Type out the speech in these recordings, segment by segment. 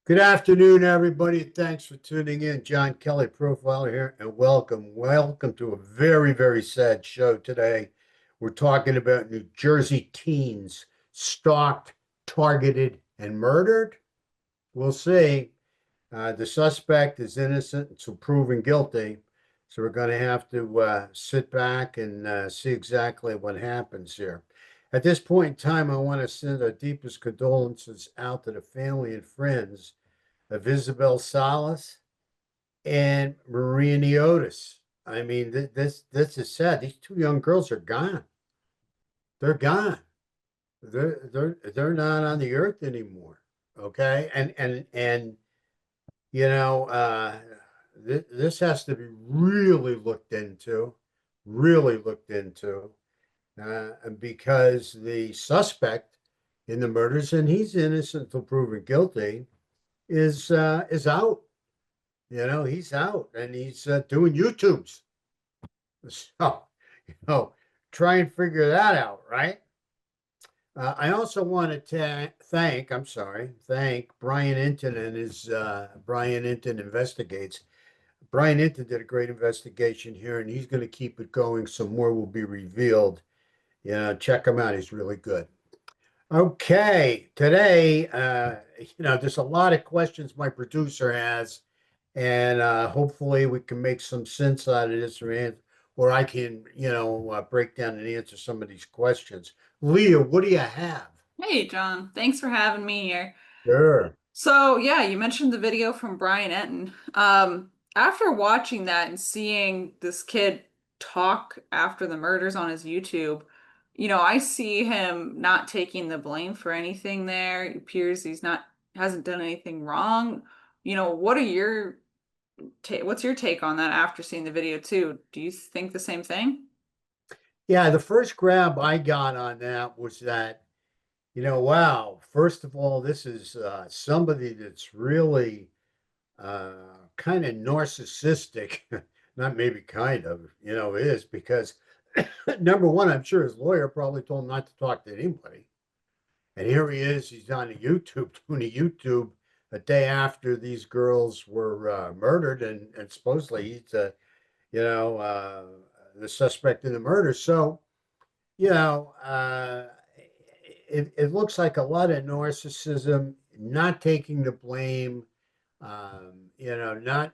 Good afternoon, everybody. Thanks for tuning in. John Kelly, profiler here, and welcome to a very, very sad show today. We're talking about New Jersey teens stalked, targeted, and murdered. We'll see. The suspect is innocent until proven guilty. So we're going to have to sit back and see exactly what happens here. At this point in time, I want to send our deepest condolences out to the family and friends of Isabel Salas and Maria Niotis. I mean, this is sad. These two young girls are gone. They're gone. They're not on the earth anymore. Okay, and you know, this has to be really looked into, because the suspect in the murders, and he's innocent until proven guilty, is out. He's out and he's doing YouTubes. So, you know, try and figure that out, right? I also want to thank Brian Inton and his Brian Inton Investigates. Brian Inton did a great investigation here, and he's going to keep it going. Some more will be revealed. Check him out. He's really good. Okay, today, there's a lot of questions my producer has, and hopefully we can make some sense out of this, or I can, break down and answer some of these questions. Leah, what do you have? Hey, John. Thanks for having me here. Sure. So, yeah, you mentioned the video from Brian Enton. After watching that and seeing this kid talk after the murders on his YouTube, I see him not taking the blame for anything there. It appears hasn't done anything wrong. What are what's your take on that after seeing the video too? Do you think the same thing? Yeah, the first grab I got on that was that, wow, first of all, this is somebody that's really uh, kind of narcissistic. Not maybe kind of, is because number one, I'm sure his lawyer probably told him not to talk to anybody. And here he is, he's on a YouTube doing a YouTube a day after these girls were murdered, and supposedly he's, you know, uh, the suspect in the murder. So, you know, uh, it looks like a lot of narcissism, not taking the blame, not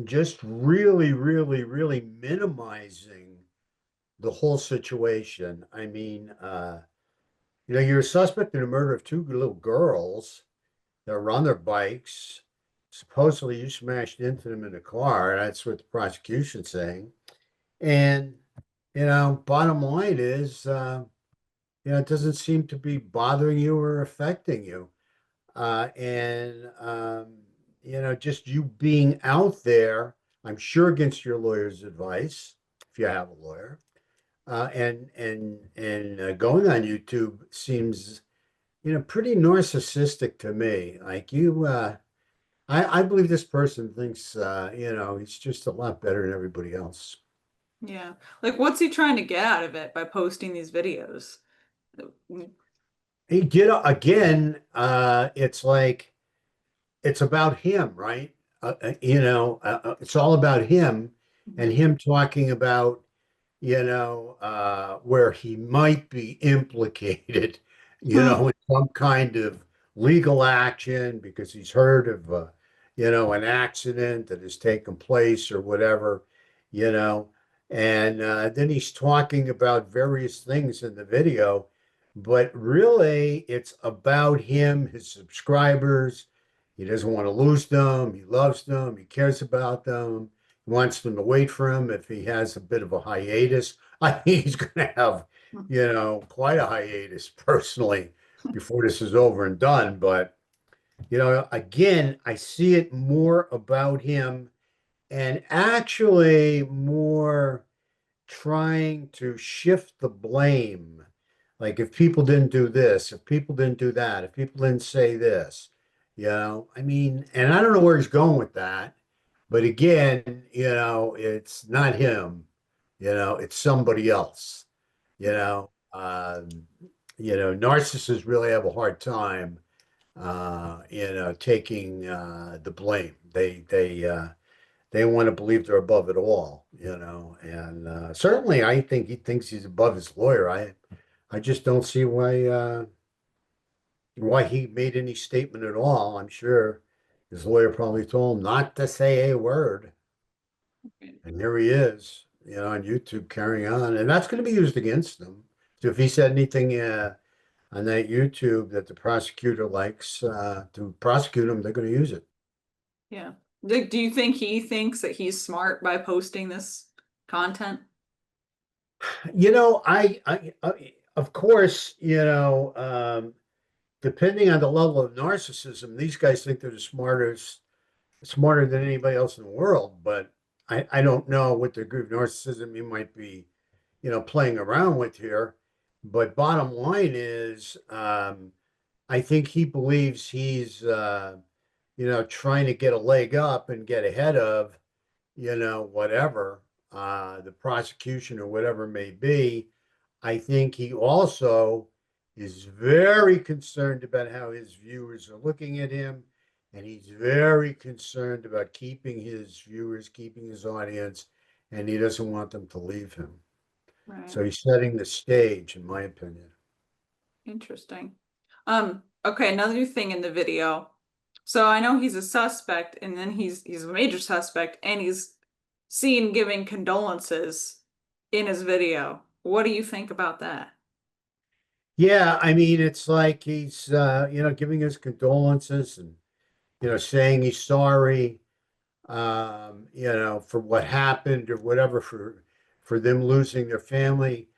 just really, really, really minimizing the whole situation. I mean, you're a suspect in the murder of two little girls that were on their bikes. Supposedly, you smashed into them in a car. That's what the prosecution's saying. And, bottom line is, it doesn't seem to be bothering you or affecting you. Just you being out there, I'm sure against your lawyer's advice, if you have a lawyer, and going on YouTube seems, pretty narcissistic to me. Like I believe this person thinks, he's just a lot better than everybody else. Yeah. Like, what's he trying to get out of it by posting these videos? He did again. It's like it's about him, right? It's all about him and Mhm. him talking about, where he might be implicated, in some kind of legal action because he's heard of, an accident that has taken place or whatever, you know. And then he's talking about various things in the video, but really it's about him, his subscribers. He doesn't want to lose them. He loves them. He cares about them. He wants them to wait for him if he has a bit of a hiatus. I think he's going to have, quite a hiatus personally before this is over and done. But, again, I see it more about him and actually more trying to shift the blame. Like if people didn't do this, if people didn't do that, if people didn't say this, I mean, and I don't know where he's going with that, but again, it's not him, it's somebody else, you know. Narcissists really have a hard time taking the blame. They want to believe they're above it all, and certainly I think he thinks he's above his lawyer. I just don't see why he made any statement at all. I'm sure his lawyer probably told him not to say a word. And here he is, on YouTube carrying on. And that's going to be used against him. So if he said anything on that YouTube that the prosecutor likes to prosecute him, they're going to use it. Yeah. Do you think he thinks that he's smart by posting this content? Of course, depending on the level of narcissism, these guys think they're the smartest, smarter than anybody else in the world. But I don't know what degree of narcissism you might be, playing around with here. But bottom line is, I think he believes he's, trying to get a leg up and get ahead of, whatever the prosecution or whatever may be. I think he also is very concerned about how his viewers are looking at him, and he's very concerned about keeping his viewers, keeping his audience, and he doesn't want them to leave him. Right. So he's setting the stage, in my opinion. Interesting. Okay, another thing in the video. So I know he's a suspect, and then he's a major suspect, and he's seen giving condolences in his video. What do you think about that? Yeah, I mean, it's like he's, giving his condolences and, saying he's sorry, for what happened or whatever for them losing their family.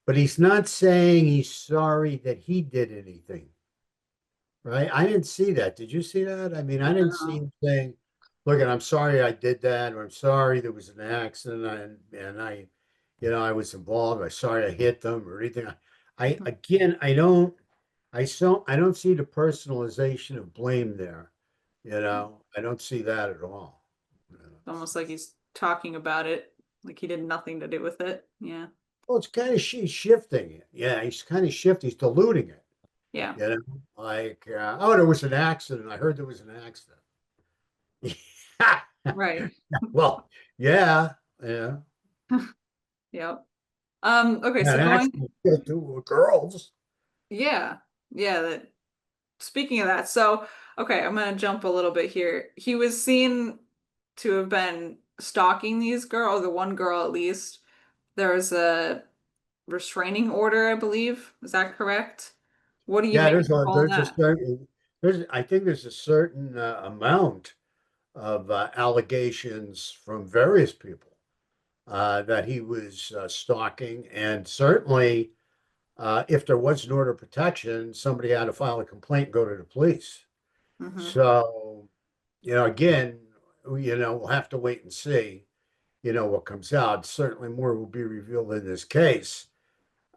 But he's not saying he's sorry that he did anything, right? I didn't see that. Did you see that? I mean, I didn't see No. him saying, "Look, and I'm sorry I did that," or "I'm sorry there was an accident and I was involved. I'm sorry I hit them or anything." I again, I don't see the personalization of blame there. I don't see that at all. Almost like he's talking about it, like he did nothing to do with it. Yeah. Well, it's kind of she's shifting it. Yeah, he's kind of shifting. He's diluting it. Yeah. Like, oh, there was an accident. I heard there was an accident. Right. Well, yeah, yeah. Yep. Okay, Yeah, so an going, accident killed two girls. yeah. Yeah, that speaking of that, so okay, I'm gonna jump a little bit here. He was seen to have been stalking these girls, the one girl at least. There was a restraining order, I believe. Is that correct? What do you Yeah, make of all that? I think there's a certain amount of allegations from various people that he was stalking, and certainly, if there was an order of protection, somebody had to file a complaint, go to the police. Hmm. So, again, we'll have to wait and see, what comes out. Certainly more will be revealed in this case.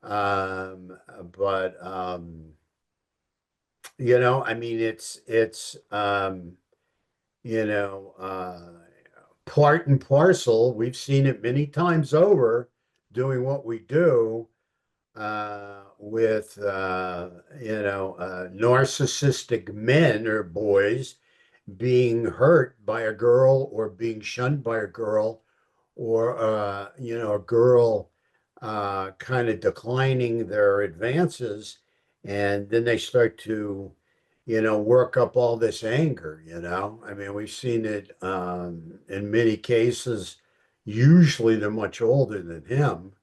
But I mean, it's you know, part and parcel. We've seen it many times over doing what we do with narcissistic men or boys being hurt by a girl or being shunned by a girl or a girl kind of declining their advances, and then they start to work up all this anger. I mean, we've seen it in many cases. Usually they're much older than him,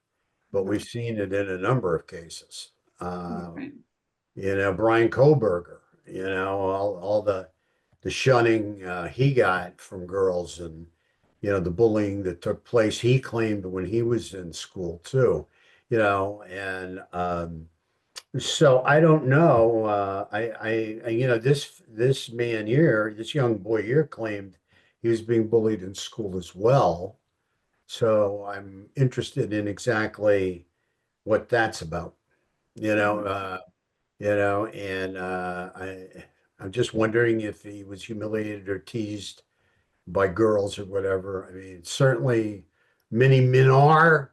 but we've seen it in a number of cases. Right. Brian Koberger, all the shunning he got from girls, and the bullying that took place he claimed when he was in school too. And so I don't know. This man here, this young boy here, claimed he was being bullied in school as well. So I'm interested in exactly what that's about. You know, Mhm. uh, and I'm just wondering if he was humiliated or teased by girls or whatever. I mean, certainly many men are,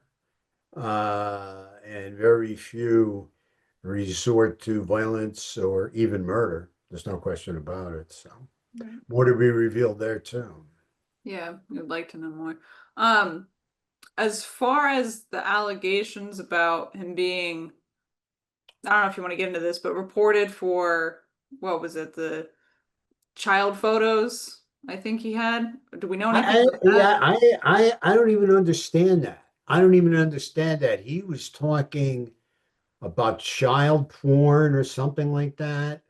and very few resort to violence or even murder. There's no question about it. So Right. more to be revealed there too. Yeah, we'd like to know more. Um, as far as the allegations about him being, I don't know if you want to get into this, but reported for what was it, the child photos I think he had? Do we know anything about that? Yeah, I don't even understand that. I don't even understand that. He was talking about child porn or something like that.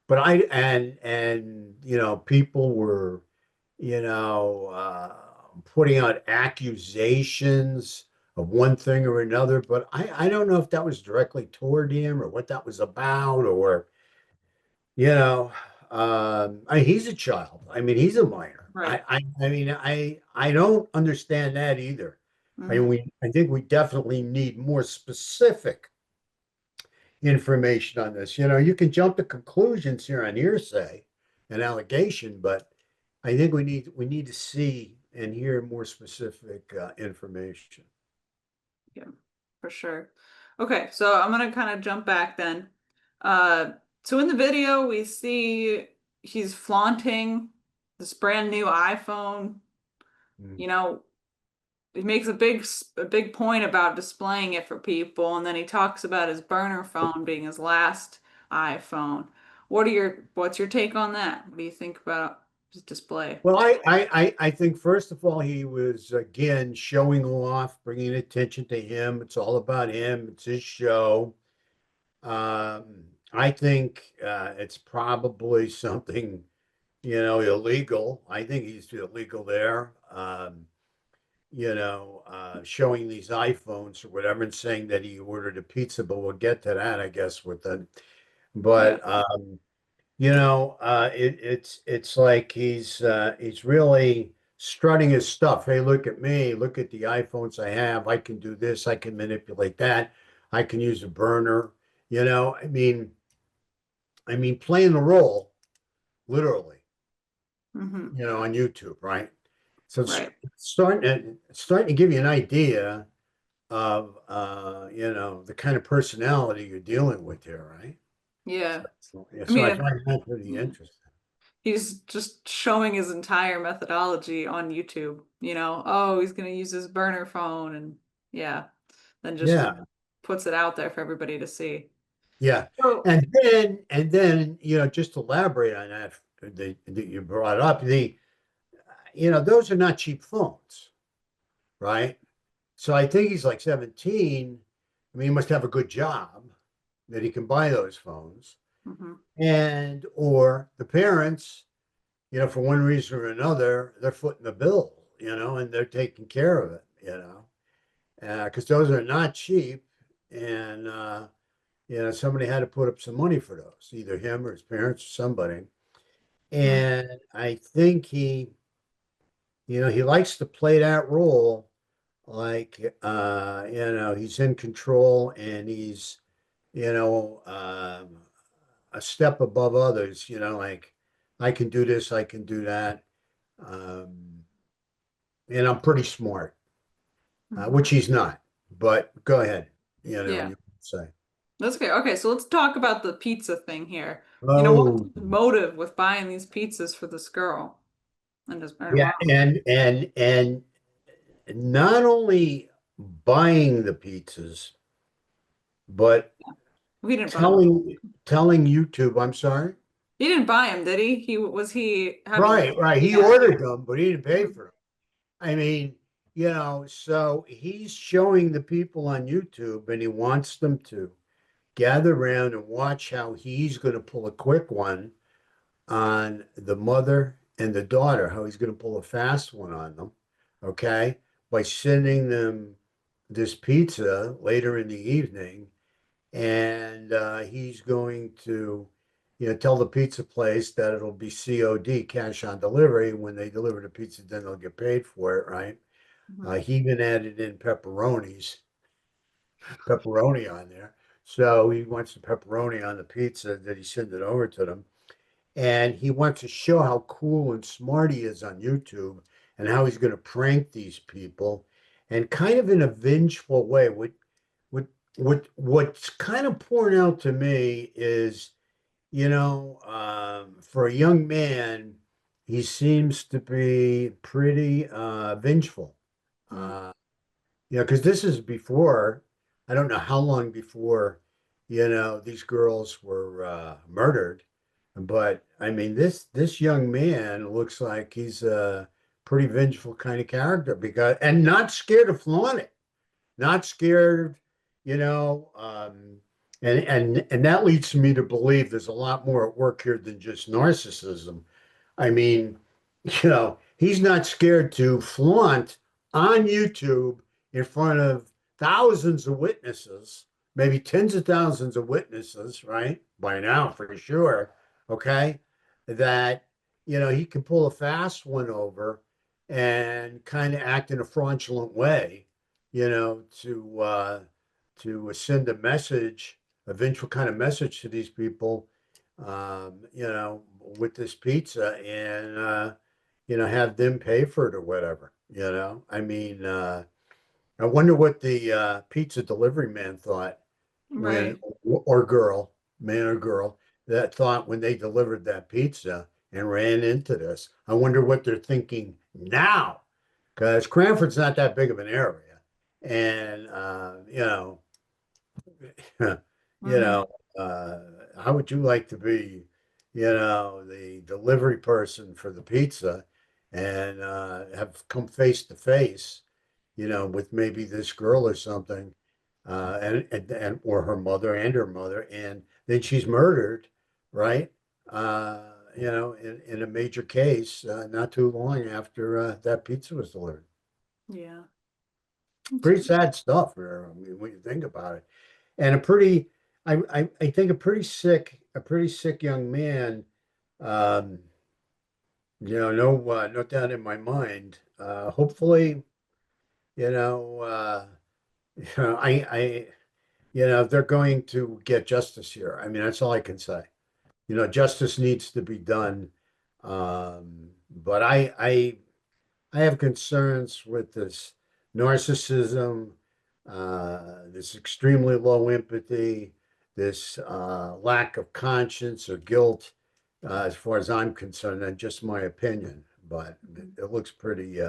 But people were, putting out accusations of one thing or another. But I don't know if that was directly toward him or what that was about, or you know, he's a child. I mean, he's a minor. Right. I don't understand that either. Hmm. I think we definitely need more specific information on this. You can jump to conclusions here on hearsay and allegation, but I think we need to see and hear more specific information. Yeah, for sure. Okay, so I'm gonna kind of jump back then. Uh, so in the video, we see he's flaunting this brand new iPhone. Mm. You know, he makes a big point about displaying it for people, and then he talks about his burner phone being his last iPhone. What's your take on that? What do you think about his display? Well, I think first of all, he was again showing off, bringing attention to him. It's all about him. It's his show. I think it's probably something, illegal. I think he's illegal there. Showing these iPhones or whatever and saying that he ordered a pizza, but we'll get to that, I guess, with it. Yeah. But it's like he's really strutting his stuff. Hey, look at me, look at the iPhones I have. I can do this, I can manipulate that, I can use a burner. I mean, playing the role, literally, Hmm. on YouTube, right? So it's Right. starting to give you an idea of the kind of personality you're dealing with here, right? Yeah. Yeah, I so mean, I find that pretty yeah. interesting. He's just showing his entire methodology on YouTube. Oh, he's gonna use his burner phone and yeah, then just Yeah, puts it out there for everybody to see. yeah. So, And then, just to elaborate on that you brought up, those are not cheap phones, right? So I think he's like 17. I mean, he must have a good job that he can buy those phones. mhm, And or the parents, for one reason or another, they're footing the bill, and they're taking care of it, because those are not cheap. And somebody had to put up some money for those, either him or his parents or somebody. mm, And I think he likes to play that role like, he's in control and he's, a step above others, like I can do this, I can do that. Um, and I'm pretty smart, mhm. which he's not. But go ahead, Yeah, you say. that's okay. Okay, so let's talk about the pizza thing here. What's Oh, his motive with buying these pizzas for this girl and his or yeah, mom? and not only buying the pizzas, but He didn't buy them. telling YouTube, I'm sorry. He didn't buy them, did he? Was he having? Right, right. He Yeah. ordered them, but he didn't pay Mhm. for them. I mean, so he's showing the people on YouTube and he wants them to gather around and watch how he's going to pull a quick one on the mother and the daughter, how he's going to pull a fast one on them, okay, by sending them this pizza later in the evening. And he's going to, tell the pizza place that it'll be COD, cash on delivery. When they deliver the pizza, then they'll get paid for it, right? Mhm. He even added in pepperoni on there. So he wants the pepperoni on the pizza that he sent it over to them. And he wants to show how cool and smart he is on YouTube and how he's going to prank these people and kind of in a vengeful way. What what's kind of pouring out to me is for a young man, he seems to be pretty vengeful. Mm, Uh, because this is before, I don't know how long before, these girls were murdered. But I mean, this young man looks like he's a pretty vengeful kind of character because and not scared to flaunt it, not scared, you know, and that leads me to believe there's a lot more at work here than just narcissism. I mean, he's not scared to flaunt on YouTube in front of thousands of witnesses, maybe tens of thousands of witnesses, right? By now, for sure. Okay. That, he can pull a fast one over and kind of act in a fraudulent way, to send a message, a vengeful kind of message to these people, with this pizza and, have them pay for it or whatever. I mean, I wonder what the pizza delivery man thought when, right. or girl, man or girl, that thought when they delivered that pizza and ran into this. I wonder what they're thinking now, because Cranford's not that big of an area. And, you Hmm. know, uh, how would you like to be, the delivery person for the pizza and have come face to face, with maybe this girl or something, and or her mother, and then she's murdered, right? In a major case, not too long after that pizza was delivered. Yeah. It's Pretty crazy. sad stuff, I mean, when you think about it. And I think a pretty sick young man. Um, no doubt in my mind. Hopefully, you know, uh, I, they're going to get justice here. I mean, that's all I can say. Justice needs to be done. But I have concerns with this narcissism, this extremely low empathy, this lack of conscience or guilt, as far as I'm concerned, and just my opinion. But Mhm. it looks pretty,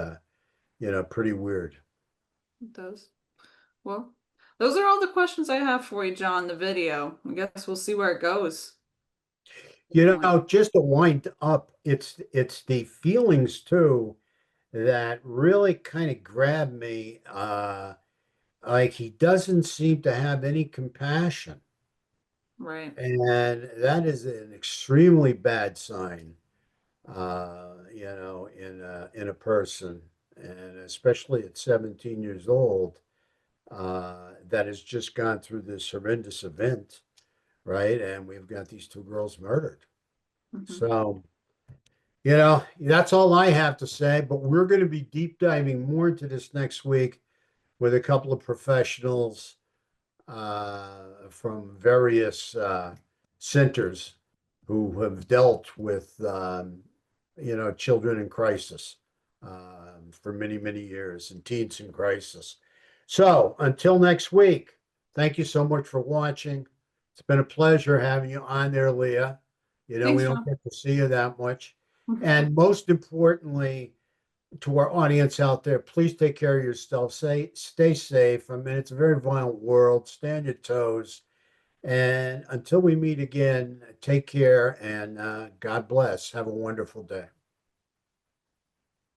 pretty weird. It does. Well, those are all the questions I have for you, John, the video. I guess we'll see where it goes at this point. Just to wind up, it's the feelings too that really kind of grab me. Like he doesn't seem to have any compassion. Right. And that is an extremely bad sign, in a person, and especially at 17 years old, that has just gone through this horrendous event, right? And we've got these two girls murdered. Hmm. So, that's all I have to say, but we're going to be deep diving more into this next week with a couple of professionals from various centers who have dealt with, children in crisis for many, many years and teens in crisis. So until next week, thank you so much for watching. It's been a pleasure having you on there, Leah. We Thanks, don't John. get to see you that much. And most importantly, to our audience out there, please take care of yourself. Stay safe. I mean, it's a very violent world. Stay on your toes. And until we meet again, take care and God bless. Have a wonderful day.